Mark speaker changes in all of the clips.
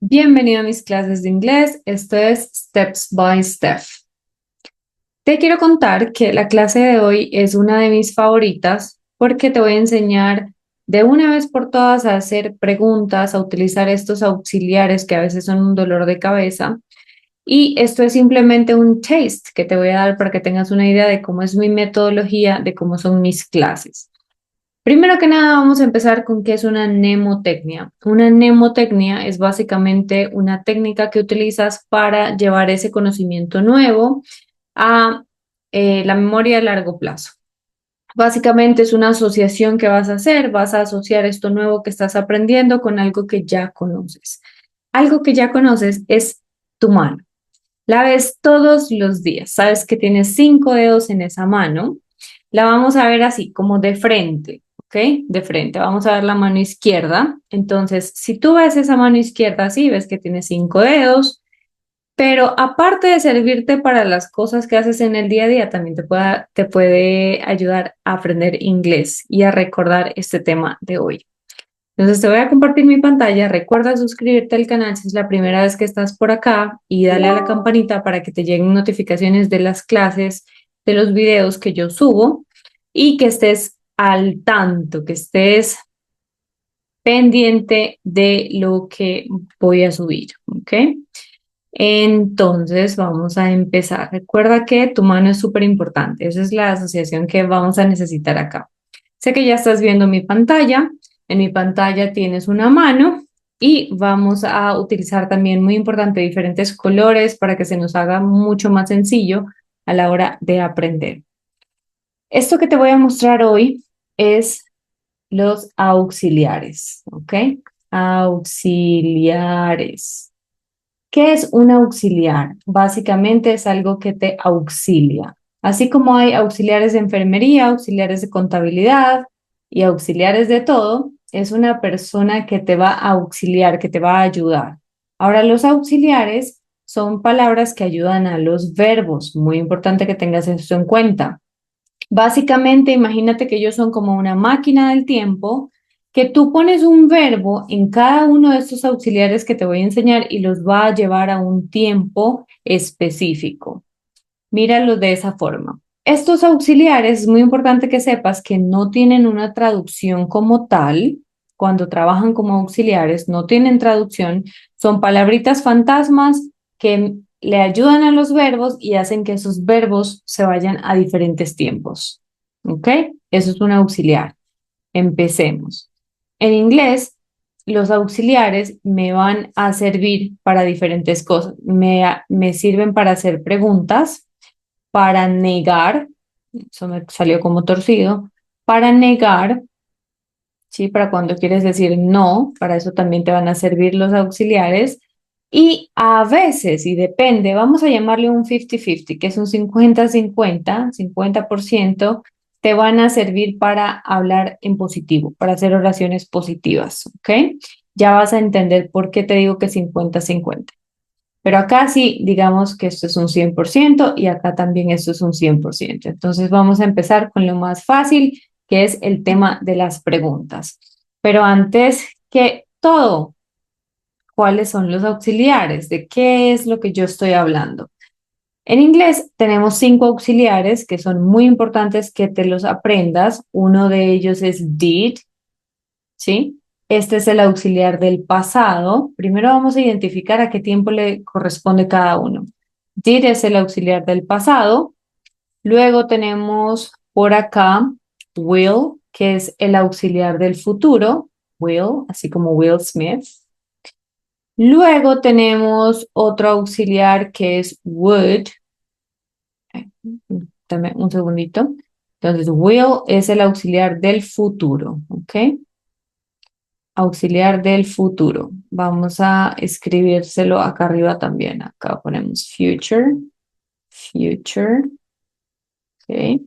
Speaker 1: Bienvenido a mis clases de inglés. Esto es Steps by Steph. Te quiero contar que la clase de hoy es una de mis favoritas porque te voy a enseñar de una vez por todas a hacer preguntas, a utilizar estos auxiliares que a veces son un dolor de cabeza. Y esto es simplemente un taste que te voy a dar para que tengas una idea de cómo es mi metodología, de cómo son mis clases. Primero que nada, vamos a empezar con qué es una mnemotecnia. Una mnemotecnia es básicamente una técnica que utilizas para llevar ese conocimiento nuevo a la memoria a largo plazo. Básicamente es una asociación que vas a hacer, vas a asociar esto nuevo que estás aprendiendo con algo que ya conoces. Algo que ya conoces es tu mano. La ves todos los días, sabes que tienes 5 dedos en esa mano, la vamos a ver así, como de frente, ¿ok? De frente, vamos a ver la mano izquierda. Entonces, si tú ves esa mano izquierda así, ves que tiene 5 dedos, pero aparte de servirte para las cosas que haces en el día a día, también te puede ayudar a aprender inglés y a recordar este tema de hoy. Entonces te voy a compartir mi pantalla. Recuerda suscribirte al canal si es la primera vez que estás por acá y dale a la campanita para que te lleguen notificaciones de las clases, de los videos que yo subo y que estés al tanto, que estés pendiente de lo que voy a subir, ¿ok? Entonces vamos a empezar. Recuerda que tu mano es súper importante. Esa es la asociación que vamos a necesitar acá. Sé que ya estás viendo mi pantalla. En mi pantalla tienes una mano y vamos a utilizar también, muy importante, diferentes colores para que se nos haga mucho más sencillo a la hora de aprender. Esto que te voy a mostrar hoy es los auxiliares, ¿ok? Auxiliares. ¿Qué es un auxiliar? Básicamente es algo que te auxilia. Así como hay auxiliares de enfermería, auxiliares de contabilidad y auxiliares de todo, es una persona que te va a auxiliar, que te va a ayudar. Ahora, los auxiliares son palabras que ayudan a los verbos. Muy importante que tengas esto en cuenta. Básicamente, imagínate que ellos son como una máquina del tiempo, que tú pones un verbo en cada uno de estos auxiliares que te voy a enseñar y los va a llevar a un tiempo específico. Míralo de esa forma. Estos auxiliares, es muy importante que sepas que no tienen una traducción como tal. Cuando trabajan como auxiliares, no tienen traducción. Son palabritas fantasmas que le ayudan a los verbos y hacen que esos verbos se vayan a diferentes tiempos. ¿Ok? Eso es un auxiliar. Empecemos. En inglés, los auxiliares me van a servir para diferentes cosas. Me sirven para hacer preguntas, para negar, eso me salió como torcido, para negar, ¿sí? Para cuando quieres decir no, para eso también te van a servir los auxiliares. Y a veces, y depende, vamos a llamarle un 50-50, que es un 50-50, 50%, te van a servir para hablar en positivo, para hacer oraciones positivas, ¿ok? Ya vas a entender por qué te digo que 50-50. Pero acá sí, digamos que esto es un 100% y acá también esto es un 100%. Entonces vamos a empezar con lo más fácil, que es el tema de las preguntas. Pero antes que todo, ¿cuáles son los auxiliares? ¿De qué es lo que yo estoy hablando? En inglés tenemos 5 auxiliares que son muy importantes que te los aprendas. Uno de ellos es did, ¿sí? Este es el auxiliar del pasado. Primero vamos a identificar a qué tiempo le corresponde cada uno. Did es el auxiliar del pasado. Luego tenemos por acá will, que es el auxiliar del futuro. Will, así como Will Smith. Luego tenemos otro auxiliar que es would. Dame un segundito. Entonces, will es el auxiliar del futuro, ¿ok? Auxiliar del futuro. Vamos a escribírselo acá arriba también. Acá ponemos future, future, ¿ok?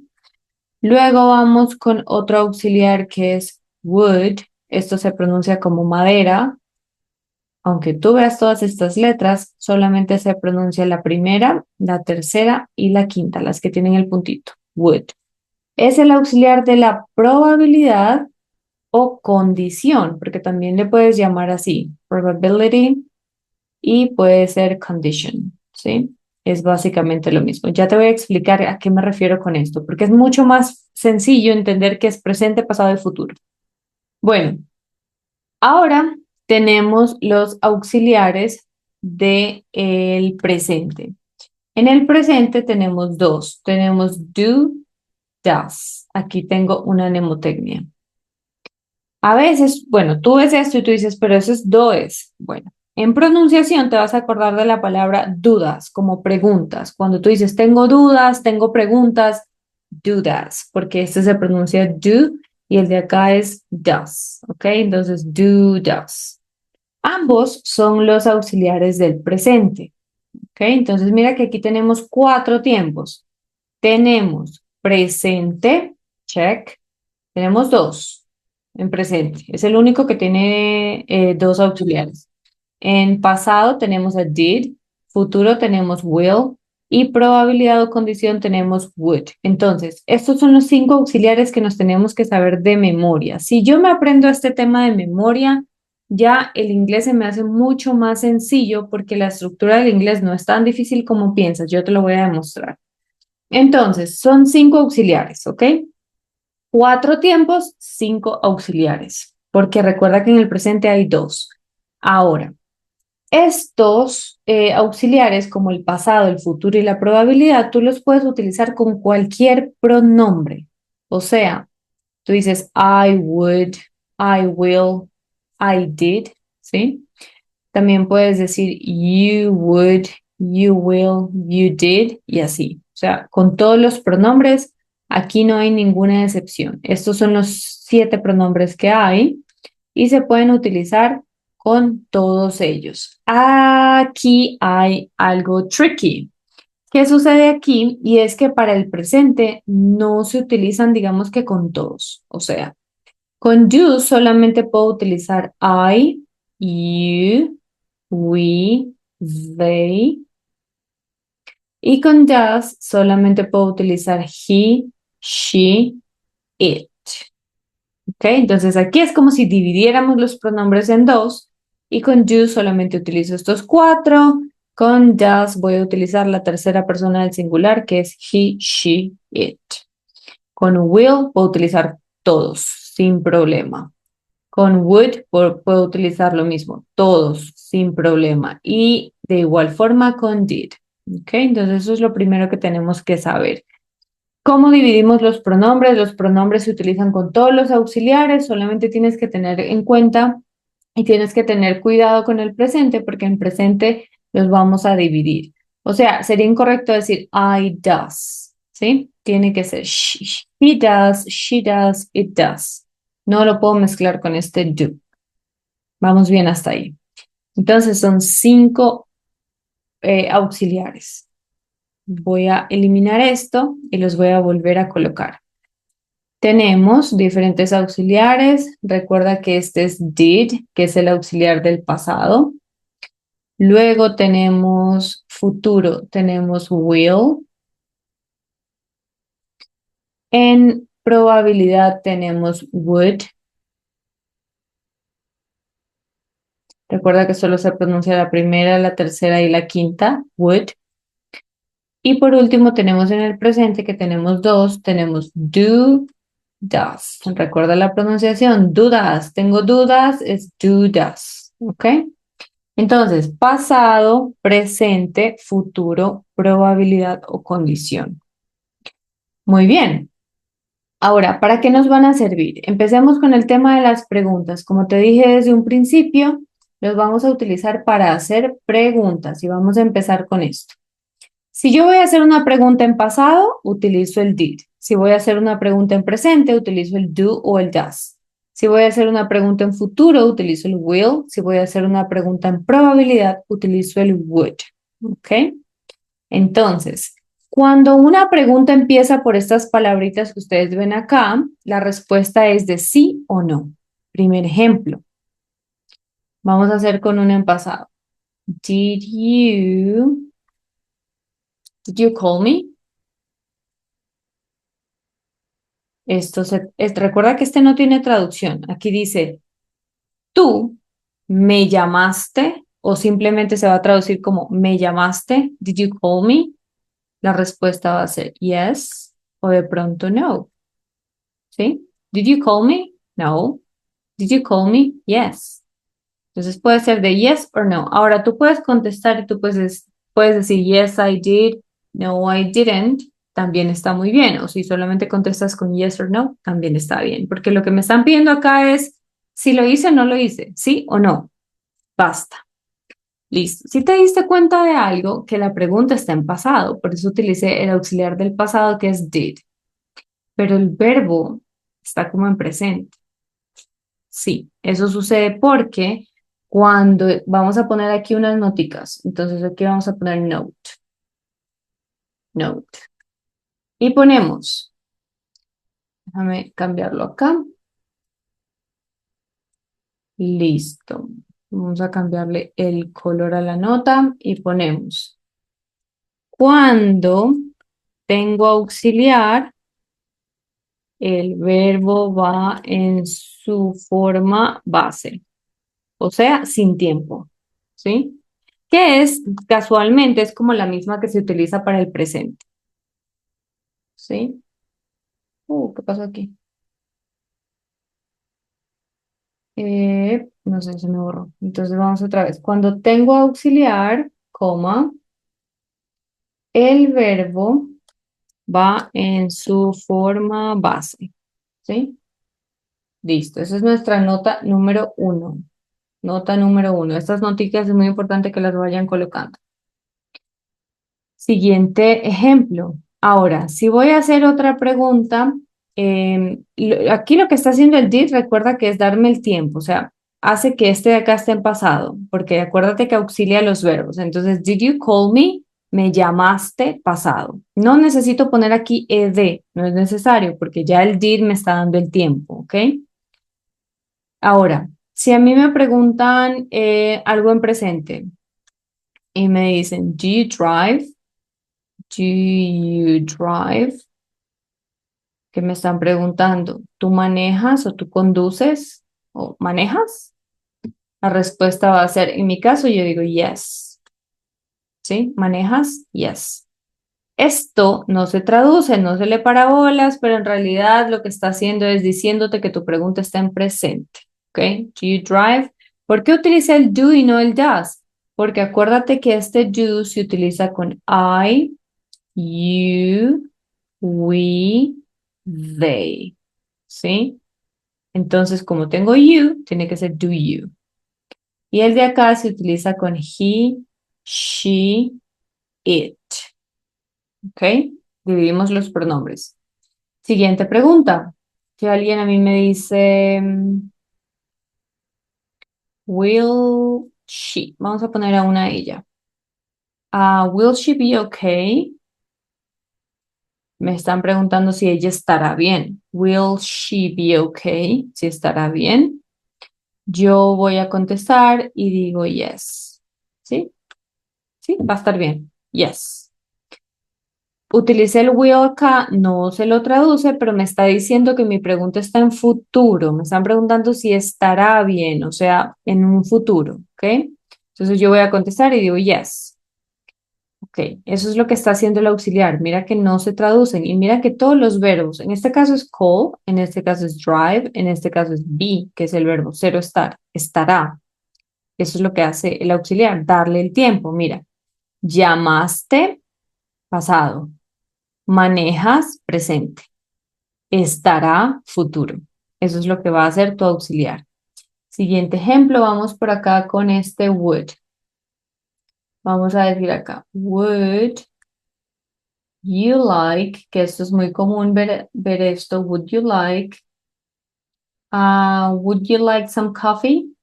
Speaker 1: Luego vamos con otro auxiliar que es wood. Esto se pronuncia como madera. Aunque tú veas todas estas letras, solamente se pronuncia la primera, la tercera y la quinta, las que tienen el puntito. Would. Es el auxiliar de la probabilidad o condición, porque también le puedes llamar así, probability, y puede ser condition, ¿sí? Es básicamente lo mismo. Ya te voy a explicar a qué me refiero con esto, porque es mucho más sencillo entender que es presente, pasado y futuro. Bueno, ahora tenemos los auxiliares del presente. En el presente tenemos dos. Tenemos do, does. Aquí tengo una mnemotecnia. A veces, bueno, tú ves esto y tú dices, pero eso es does. Bueno, en pronunciación te vas a acordar de la palabra dudas, como preguntas. Cuando tú dices, tengo dudas, tengo preguntas, dudas, porque este se pronuncia do y el de acá es does, ¿ok? Entonces, do, does. Ambos son los auxiliares del presente, ¿ok? Entonces, mira que aquí tenemos cuatro tiempos. Tenemos presente, check. Tenemos dos en presente. Es el único que tiene dos auxiliares. En pasado tenemos a did, futuro tenemos will y probabilidad o condición tenemos would. Entonces, estos son los cinco auxiliares que nos tenemos que saber de memoria. Si yo me aprendo este tema de memoria, ya el inglés se me hace mucho más sencillo porque la estructura del inglés no es tan difícil como piensas. Yo te lo voy a demostrar. Entonces, son cinco auxiliares, ¿ok? Cuatro tiempos, cinco auxiliares, porque recuerda que en el presente hay dos. Ahora, estos auxiliares, como el pasado, el futuro y la probabilidad, tú los puedes utilizar con cualquier pronombre. O sea, tú dices I would, I will, I did, ¿sí? También puedes decir you would, you will, you did y así. O sea, con todos los pronombres, aquí no hay ninguna excepción. Estos son los 7 pronombres que hay y se pueden utilizar con todos ellos. Aquí hay algo tricky. ¿Qué sucede aquí? Y es que para el presente no se utilizan, digamos que con todos. O sea, con you solamente puedo utilizar I, you, we, they. Y con does solamente puedo utilizar he, she, it. ¿Ok? Entonces aquí es como si dividiéramos los pronombres en dos y con you solamente utilizo estos cuatro. Con does voy a utilizar la tercera persona del singular que es he, she, it. Con will puedo utilizar todos sin problema. Con would puedo utilizar lo mismo, todos sin problema. Y de igual forma con did. ¿Ok? Entonces eso es lo primero que tenemos que saber. ¿Cómo dividimos los pronombres? Los pronombres se utilizan con todos los auxiliares, solamente tienes que tener en cuenta y tienes que tener cuidado con el presente porque en presente los vamos a dividir. O sea, sería incorrecto decir I does, ¿sí? Tiene que ser he does, she does, it does. No lo puedo mezclar con este do. Vamos bien hasta ahí. Entonces son cinco auxiliares. Voy a eliminar esto y los voy a volver a colocar. Tenemos diferentes auxiliares. Recuerda que este es did, que es el auxiliar del pasado. Luego tenemos futuro, tenemos will. En probabilidad tenemos would. Recuerda que solo se pronuncia la primera, la tercera y la quinta, would. Y por último tenemos en el presente que tenemos dos, tenemos do, does. Recuerda la pronunciación, dudas. Tengo dudas, es do, does. ¿Ok? Entonces, pasado, presente, futuro, probabilidad o condición. Muy bien. Ahora, ¿para qué nos van a servir? Empecemos con el tema de las preguntas. Como te dije desde un principio, los vamos a utilizar para hacer preguntas y vamos a empezar con esto. Si yo voy a hacer una pregunta en pasado, utilizo el did. Si voy a hacer una pregunta en presente, utilizo el do o el does. Si voy a hacer una pregunta en futuro, utilizo el will. Si voy a hacer una pregunta en probabilidad, utilizo el would. ¿Ok? Entonces, cuando una pregunta empieza por estas palabritas que ustedes ven acá, la respuesta es de sí o no. Primer ejemplo. Vamos a hacer con una en pasado. Did you call me? Recuerda que este no tiene traducción. Aquí dice, tú me llamaste. o simplemente se va a traducir como ¿me llamaste? Did you call me? La respuesta va a ser yes o de pronto no. ¿Sí? Did you call me? No. Did you call me? Yes. Entonces puede ser de yes or no. Ahora tú puedes contestar y tú puedes decir yes, I did, no, I didn't. También está muy bien. O si solamente contestas con yes or no, también está bien. Porque lo que me están pidiendo acá es si lo hice o no lo hice, sí o no. Basta. Listo. Si te diste cuenta de algo, que la pregunta está en pasado, por eso utilicé el auxiliar del pasado que es did, pero el verbo está como en presente. Sí, eso sucede porque cuando vamos a poner aquí unas noticas, entonces aquí vamos a poner note, note, y ponemos, déjame cambiarlo acá, listo. Vamos a cambiarle el color a la nota y ponemos, cuando tengo auxiliar, el verbo va en su forma base, o sea, sin tiempo, ¿sí? Que es, casualmente, es como la misma que se utiliza para el presente, ¿sí? ¿Qué pasó aquí? No sé, se me borró. Entonces vamos otra vez. Cuando tengo auxiliar, coma, el verbo va en su forma base, ¿sí? Listo, esa es nuestra nota número uno. Nota número uno. Estas noticas es muy importante que las vayan colocando. Siguiente ejemplo. Ahora, si voy a hacer otra pregunta, aquí lo que está haciendo el did, recuerda que es darme el tiempo, o sea, hace que este de acá esté en pasado, porque acuérdate que auxilia los verbos. Entonces, did you call me? Me llamaste pasado. No necesito poner aquí ed, no es necesario, porque ya el did me está dando el tiempo, ¿ok? Ahora, si a mí me preguntan algo en presente y me dicen, do you drive? Do you drive? Que me están preguntando, ¿tú manejas o tú conduces o manejas? La respuesta va a ser, en mi caso yo digo yes, ¿sí? ¿Manejas? Yes. Esto no se traduce, no se le para bolas, pero en realidad lo que está haciendo es diciéndote que tu pregunta está en presente, ¿ok? Do you drive? ¿Por qué utiliza el do y no el does? Porque acuérdate que este do se utiliza con I, you, we, they, ¿sí? Entonces, como tengo you, tiene que ser do you. Y el de acá se utiliza con he, she, it, ¿ok? Dividimos los pronombres. Siguiente pregunta. Si alguien a mí me dice, will she? Vamos a poner a una ella. Will she be okay? Me están preguntando si ella estará bien. Will she be okay? Si estará bien. Yo voy a contestar y digo yes. ¿Sí? Sí, va a estar bien. Yes. Utilicé el will acá, no se lo traduce, pero me está diciendo que mi pregunta está en futuro. Me están preguntando si estará bien, o sea, en un futuro, ¿ok? Entonces yo voy a contestar y digo yes. Ok, eso es lo que está haciendo el auxiliar. Mira que no se traducen y mira que todos los verbos, en este caso es call, en este caso es drive, en este caso es be, que es el verbo cero estar, estará. Eso es lo que hace el auxiliar, darle el tiempo. Mira, llamaste, pasado. Manejas, presente. Estará, futuro. Eso es lo que va a hacer tu auxiliar. Siguiente ejemplo, vamos por acá con este would. Vamos a decir acá, would you like, que esto es muy común ver esto, would you like, would you like some coffee?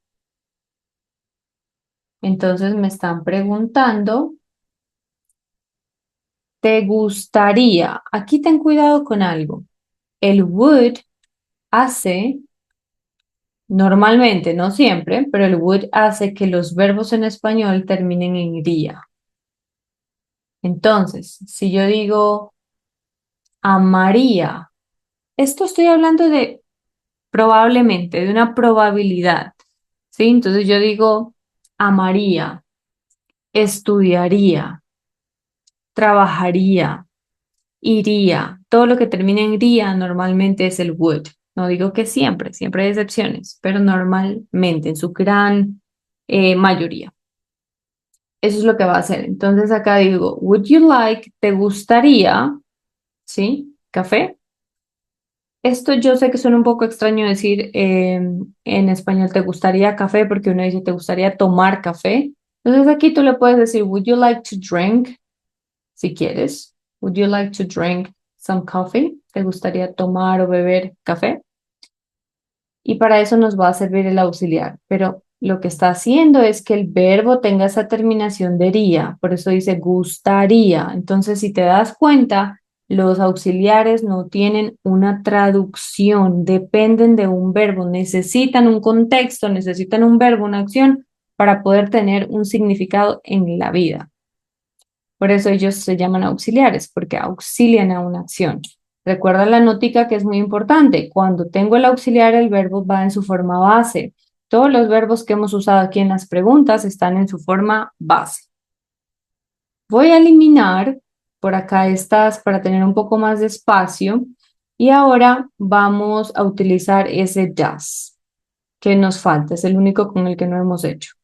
Speaker 1: Entonces me están preguntando, ¿te gustaría? Aquí ten cuidado con algo. El would hace, normalmente, no siempre, pero el would hace que los verbos en español terminen en iría. Entonces, si yo digo amaría, esto estoy hablando de probablemente, de una probabilidad, ¿sí? Entonces yo digo, amaría, estudiaría, trabajaría, iría. Todo lo que termina en iría normalmente es el would. No digo que siempre, siempre hay excepciones, pero normalmente en su gran mayoría. Eso es lo que va a hacer. Entonces acá digo, would you like, ¿te gustaría? ¿Sí? ¿Café? Esto yo sé que suena un poco extraño decir en español, ¿te gustaría café? Porque uno dice, ¿te gustaría tomar café? Entonces aquí tú le puedes decir, would you like to drink? Si quieres. Would you like to drink some coffee? ¿Te gustaría tomar o beber café? Y para eso nos va a servir el auxiliar, pero lo que está haciendo es que el verbo tenga esa terminación de ría, por eso dice gustaría. Entonces, si te das cuenta, los auxiliares no tienen una traducción, dependen de un verbo, necesitan un contexto, necesitan un verbo, una acción para poder tener un significado en la vida. Por eso ellos se llaman auxiliares, porque auxilian a una acción. Recuerda la nótica que es muy importante. Cuando tengo el auxiliar, el verbo va en su forma base. Todos los verbos que hemos usado aquí en las preguntas están en su forma base. Voy a eliminar por acá estas para tener un poco más de espacio. Y ahora vamos a utilizar ese does que nos falta. Es el único con el que no hemos hecho.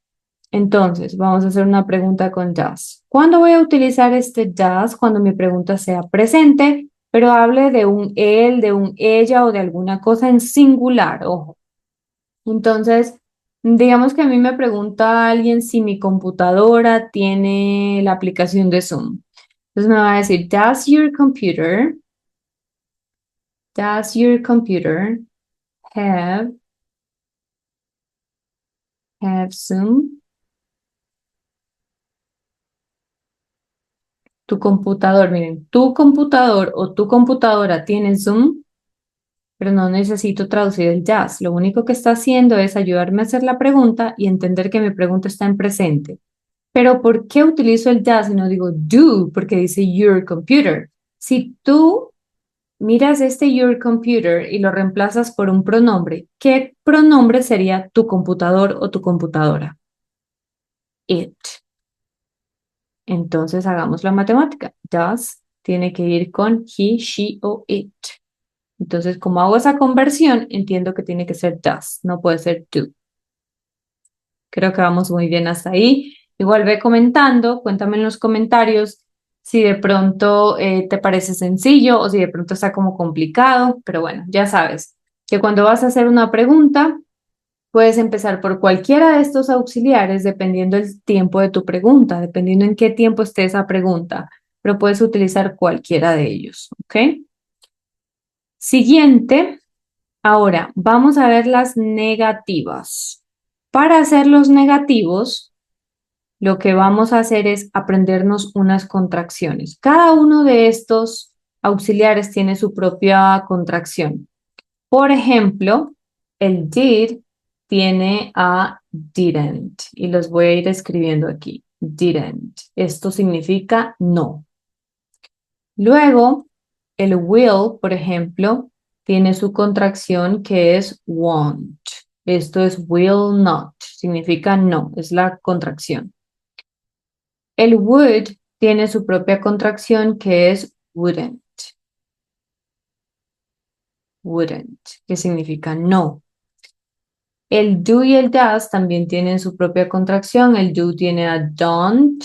Speaker 1: Entonces, vamos a hacer una pregunta con does. ¿Cuándo voy a utilizar este does? Cuando mi pregunta sea presente, pero hable de un él, de un ella o de alguna cosa en singular, ojo. Entonces, digamos que a mí me pregunta alguien si mi computadora tiene la aplicación de Zoom. Entonces me va a decir, does your computer have, have Zoom? Tu computador, miren, tu computador o tu computadora tiene Zoom, pero no necesito traducir el jazz. Lo único que está haciendo es ayudarme a hacer la pregunta y entender que mi pregunta está en presente. Pero ¿por qué utilizo el jazz y no digo do? Porque dice your computer. Si tú miras este your computer y lo reemplazas por un pronombre, ¿qué pronombre sería tu computador o tu computadora? It. Entonces hagamos la matemática. Does tiene que ir con he, she o it. Entonces, como hago esa conversión, entiendo que tiene que ser does, no puede ser do. Creo que vamos muy bien hasta ahí. Igual ve comentando, cuéntame en los comentarios si de pronto te parece sencillo o si de pronto está como complicado, pero bueno, ya sabes que cuando vas a hacer una pregunta, puedes empezar por cualquiera de estos auxiliares dependiendo el tiempo de tu pregunta, dependiendo en qué tiempo esté esa pregunta, pero puedes utilizar cualquiera de ellos, ¿ok? Siguiente, ahora vamos a ver las negativas. Para hacer los negativos, lo que vamos a hacer es aprendernos unas contracciones. Cada uno de estos auxiliares tiene su propia contracción. Por ejemplo, el did tiene a didn't y los voy a ir escribiendo aquí. Didn't. Esto significa no. Luego, el will, por ejemplo, tiene su contracción que es won't. Esto es will not. Significa no. Es la contracción. El would tiene su propia contracción que es wouldn't. Wouldn't, que significa no. El do y el does también tienen su propia contracción. El do tiene a don't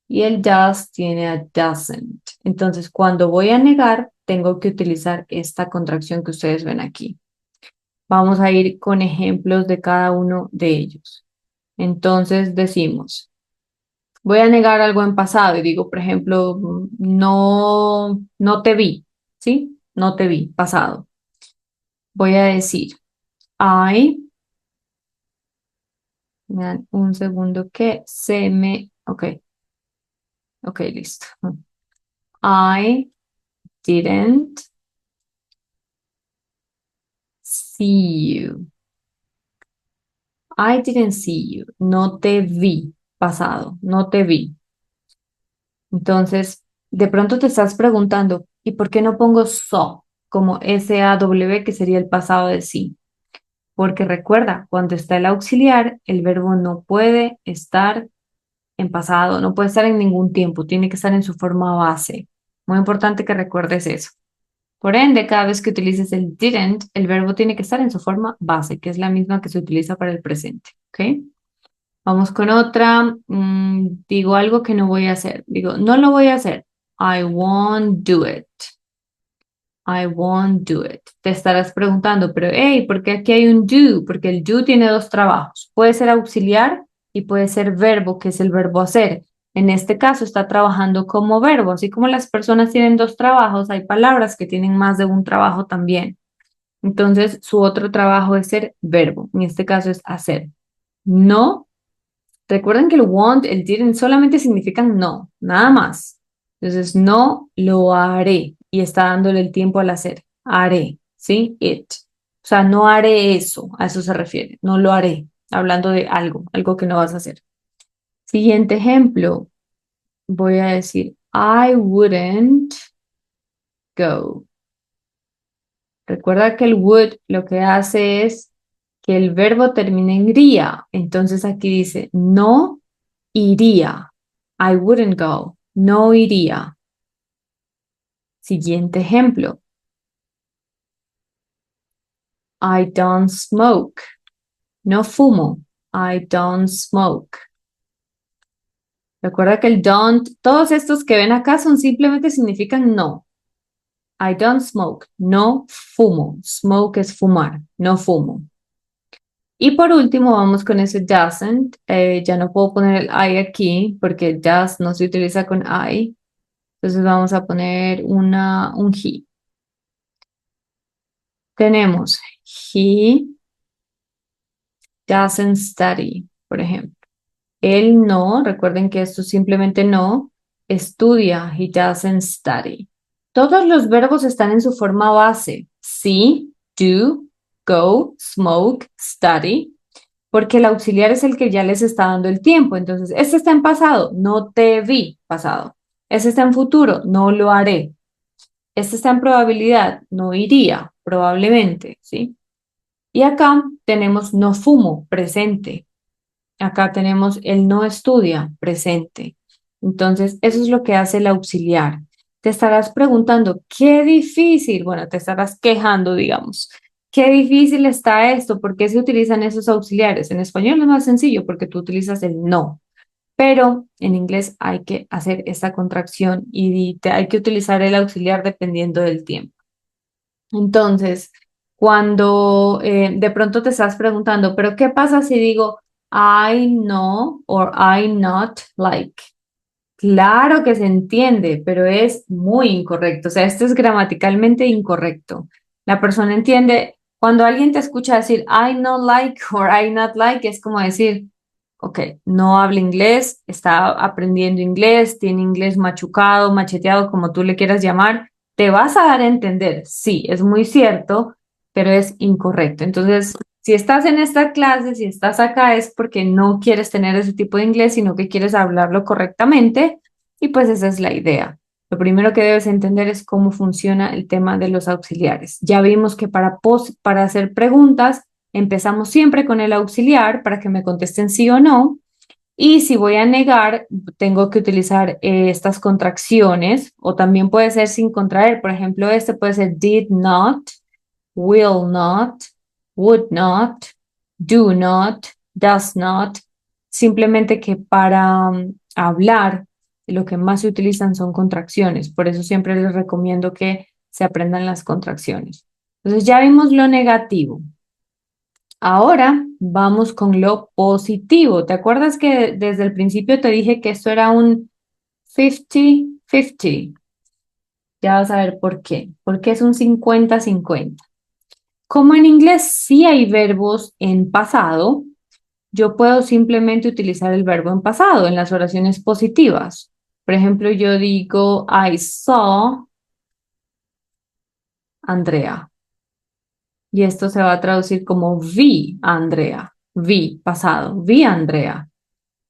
Speaker 1: y el does tiene a doesn't. Entonces, cuando voy a negar, tengo que utilizar esta contracción que ustedes ven aquí. Vamos a ir con ejemplos de cada uno de ellos. Entonces, decimos, voy a negar algo en pasado y digo, por ejemplo, no, no te vi, ¿sí? No te vi, pasado. Voy a decir, I, me dan un segundo que se me, ok, ok, listo. I didn't see you. I didn't see you. No te vi, pasado, no te vi. Entonces, de pronto te estás preguntando, ¿y por qué no pongo saw como SAW, que sería el pasado de sí? porque recuerda, cuando está el auxiliar, el verbo no puede estar en pasado, no puede estar en ningún tiempo, tiene que estar en su forma base. Muy importante que recuerdes eso. Por ende, cada vez que utilices el didn't, el verbo tiene que estar en su forma base, que es la misma que se utiliza para el presente. ¿Ok? Vamos con otra. Digo algo que no voy a hacer. Digo, no lo voy a hacer. I won't do it. I won't do it. Te estarás preguntando, pero hey, ¿por qué aquí hay un do? Porque el do tiene dos trabajos. Puede ser auxiliar y puede ser verbo, que es el verbo hacer. En este caso está trabajando como verbo. Así como las personas tienen dos trabajos, hay palabras que tienen más de un trabajo también. Entonces, su otro trabajo es ser verbo. En este caso es hacer. No. Recuerden que el want, el didn't solamente significan no, nada más. Entonces, no lo haré y está dándole el tiempo al hacer. Haré, ¿sí? It. O sea, no haré eso, a eso se refiere. No lo haré, hablando de algo, algo que no vas a hacer. Siguiente ejemplo, voy a decir, I wouldn't go. Recuerda que el would lo que hace es que el verbo termine en ría. Entonces aquí dice, no iría. I wouldn't go. No iría. Siguiente ejemplo. I don't smoke. No fumo. I don't smoke. Recuerda que el don't, todos estos que ven acá son simplemente significan no. I don't smoke. No fumo. Smoke es fumar. No fumo. Y por último, vamos con ese doesn't. Ya no puedo poner el I aquí porque does no se utiliza con I. Entonces vamos a poner un he. Tenemos he doesn't study, por ejemplo. Él no, recuerden que esto es simplemente no, estudia. He doesn't study. Todos los verbos están en su forma base. See, do, go, smoke, study. Porque el auxiliar es el que ya les está dando el tiempo. Entonces, este está en pasado, no te vi pasado. Este está en futuro, no lo haré. Este está en probabilidad, no iría, probablemente, ¿sí? Y acá tenemos no fumo, presente. Acá tenemos el no estudia, presente. Entonces, eso es lo que hace el auxiliar. Te estarás preguntando, qué difícil, bueno, te estarás quejando, digamos. Qué difícil está esto, ¿por qué se utilizan esos auxiliares? En español es más sencillo porque tú utilizas el no, pero en inglés hay que hacer esta contracción y hay que utilizar el auxiliar dependiendo del tiempo. Entonces, cuando de pronto te estás preguntando, pero ¿qué pasa si digo I know or I not like? Claro que se entiende, pero es muy incorrecto. O sea, esto es gramaticalmente incorrecto. La persona entiende, cuando alguien te escucha decir I not like or I not like, es como decir, ok, no habla inglés, está aprendiendo inglés, tiene inglés machucado, macheteado, como tú le quieras llamar, te vas a dar a entender. Sí, es muy cierto, pero es incorrecto. Entonces, si estás en esta clase, si estás acá, es porque no quieres tener ese tipo de inglés, sino que quieres hablarlo correctamente, y pues esa es la idea. Lo primero que debes entender es cómo funciona el tema de los auxiliares. Ya vimos que para hacer preguntas, empezamos siempre con el auxiliar para que me contesten sí o no. Y si voy a negar, tengo que utilizar estas contracciones o también puede ser sin contraer. Por ejemplo, este puede ser did not, will not, would not, do not, does not. Simplemente que para hablar, lo que más se utilizan son contracciones. Por eso siempre les recomiendo que se aprendan las contracciones. Entonces ya vimos lo negativo. Ahora vamos con lo positivo. ¿Te acuerdas que desde el principio te dije que esto era un 50-50? Ya vas a ver por qué. Porque es un 50-50. Como en inglés sí hay verbos en pasado, yo puedo simplemente utilizar el verbo en pasado en las oraciones positivas. Por ejemplo, yo digo, I saw Andrea. Y esto se va a traducir como vi a Andrea. Vi, pasado. Vi a Andrea.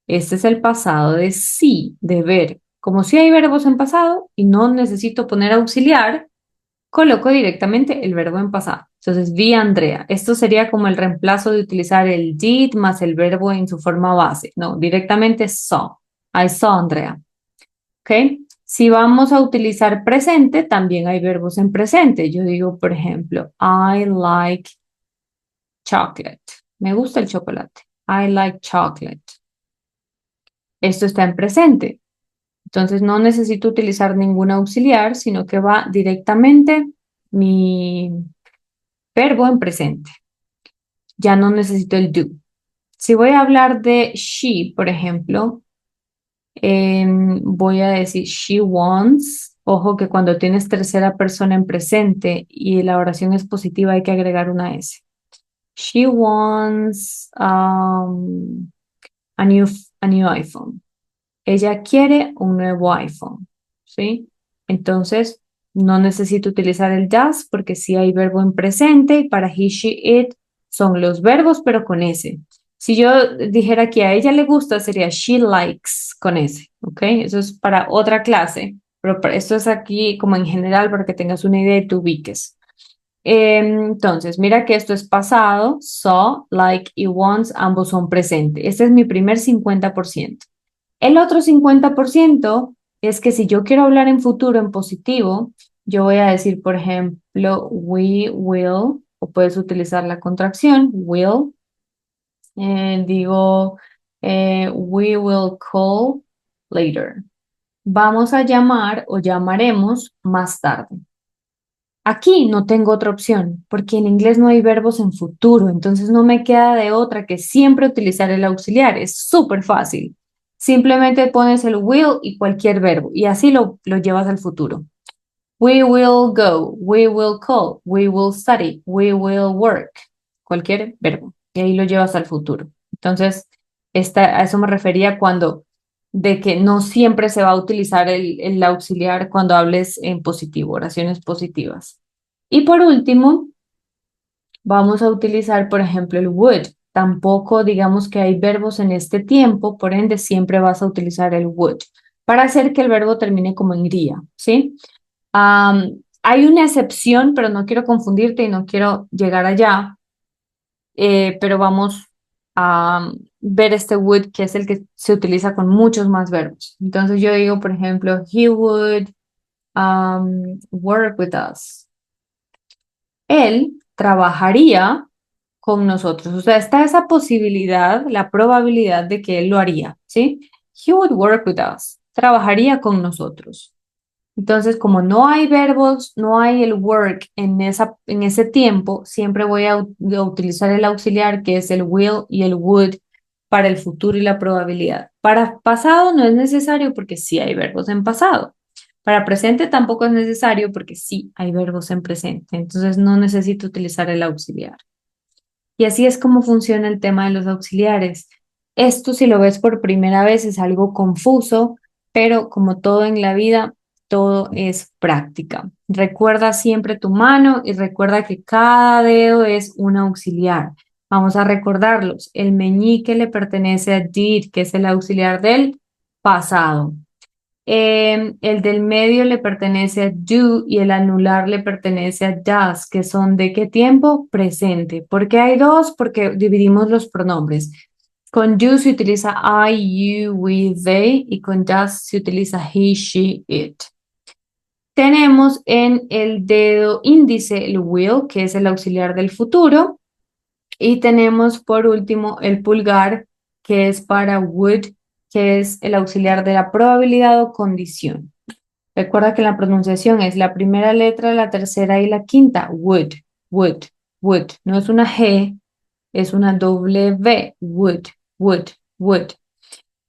Speaker 1: Este es el pasado de sí, de ver. Como si hay verbos en pasado y no necesito poner auxiliar, coloco directamente el verbo en pasado. Entonces, vi a Andrea. Esto sería como el reemplazo de utilizar el did más el verbo en su forma base. No, directamente saw. I saw Andrea. ¿Ok? Si vamos a utilizar presente, también hay verbos en presente. Yo digo, por ejemplo, I like chocolate. Me gusta el chocolate. I like chocolate. Esto está en presente. Entonces no necesito utilizar ningún auxiliar, sino que va directamente mi verbo en presente. Ya no necesito el do. Si voy a hablar de she, por ejemplo, voy a decir she wants. Ojo que cuando tienes tercera persona en presente y la oración es positiva hay que agregar una S. She wants a new, a new iPhone. Ella quiere un nuevo iPhone, ¿sí? Entonces, no necesito utilizar el does porque sí hay verbo en presente y para he, she, it son los verbos, pero con S. Si yo dijera que a ella le gusta, sería she likes con S, ¿ok? Eso es para otra clase, pero esto es aquí como en general para que tengas una idea y te ubiques. Entonces, mira que esto es pasado, saw, like y wants, ambos son presentes. Este es mi primer 50%. El otro 50% es que si yo quiero hablar en futuro, en positivo, yo voy a decir, por ejemplo, we will, o puedes utilizar la contracción, will, digo, we will call later. Vamos a llamar o llamaremos más tarde. Aquí no tengo otra opción, porque en inglés no hay verbos en futuro, entonces no me queda de otra que siempre utilizar el auxiliar. Es súper fácil. Simplemente pones el will y cualquier verbo y así lo llevas al futuro. We will go, we will call, we will study, we will work. Cualquier verbo y ahí lo llevas al futuro. Entonces, a eso me refería cuando de que no siempre se va a utilizar el auxiliar cuando hables en positivo, oraciones positivas. Y por último, vamos a utilizar, por ejemplo, el would. Tampoco digamos que hay verbos en este tiempo, por ende siempre vas a utilizar el would para hacer que el verbo termine como en iría, ¿sí? Hay una excepción, pero no quiero confundirte y no quiero llegar allá, pero vamos a ver este would, que es el que se utiliza con muchos más verbos. Entonces yo digo, por ejemplo, he would work with us. Él trabajaría con nosotros. O sea, está esa posibilidad, la probabilidad de que él lo haría, ¿sí? He would work with us. Trabajaría con nosotros. Entonces, como no hay verbos, no hay el work en ese tiempo, siempre voy a utilizar el auxiliar que es el will y el would para el futuro y la probabilidad. Para pasado no es necesario porque sí hay verbos en pasado. Para presente tampoco es necesario porque sí hay verbos en presente. Entonces no necesito utilizar el auxiliar. Y así es como funciona el tema de los auxiliares. Esto, si lo ves por primera vez, es algo confuso, pero como todo en la vida, todo es práctica. Recuerda siempre tu mano y recuerda que cada dedo es un auxiliar. Vamos a recordarlos. El meñique le pertenece a did, que es el auxiliar del pasado. El del medio le pertenece a do y el anular le pertenece a does, que son ¿de qué tiempo? Presente. ¿Por qué hay dos? Porque dividimos los pronombres. Con do se utiliza I, you, we, they y con does se utiliza he, she, it. Tenemos en el dedo índice el will, que es el auxiliar del futuro, y tenemos por último el pulgar, que es para would, que es el auxiliar de la probabilidad o condición. Recuerda que la pronunciación es la primera letra, la tercera y la quinta. Would, would, would. No es una G, es una doble V. Would, would, would.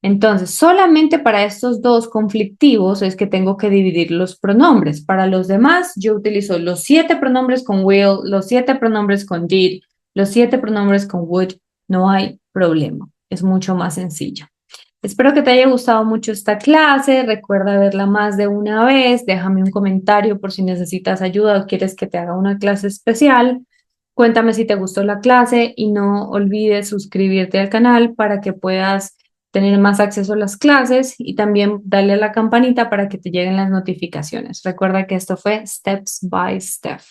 Speaker 1: Entonces, solamente para estos dos conflictivos es que tengo que dividir los pronombres. Para los demás, yo utilizo los 7 pronombres con will, los 7 pronombres con did, los 7 pronombres con would. No hay problema. Es mucho más sencillo. Espero que te haya gustado mucho esta clase. Recuerda verla más de una vez. Déjame un comentario por si necesitas ayuda o quieres que te haga una clase especial. Cuéntame si te gustó la clase y no olvides suscribirte al canal para que puedas tener más acceso a las clases y también darle a la campanita para que te lleguen las notificaciones. Recuerda que esto fue Steps by Step.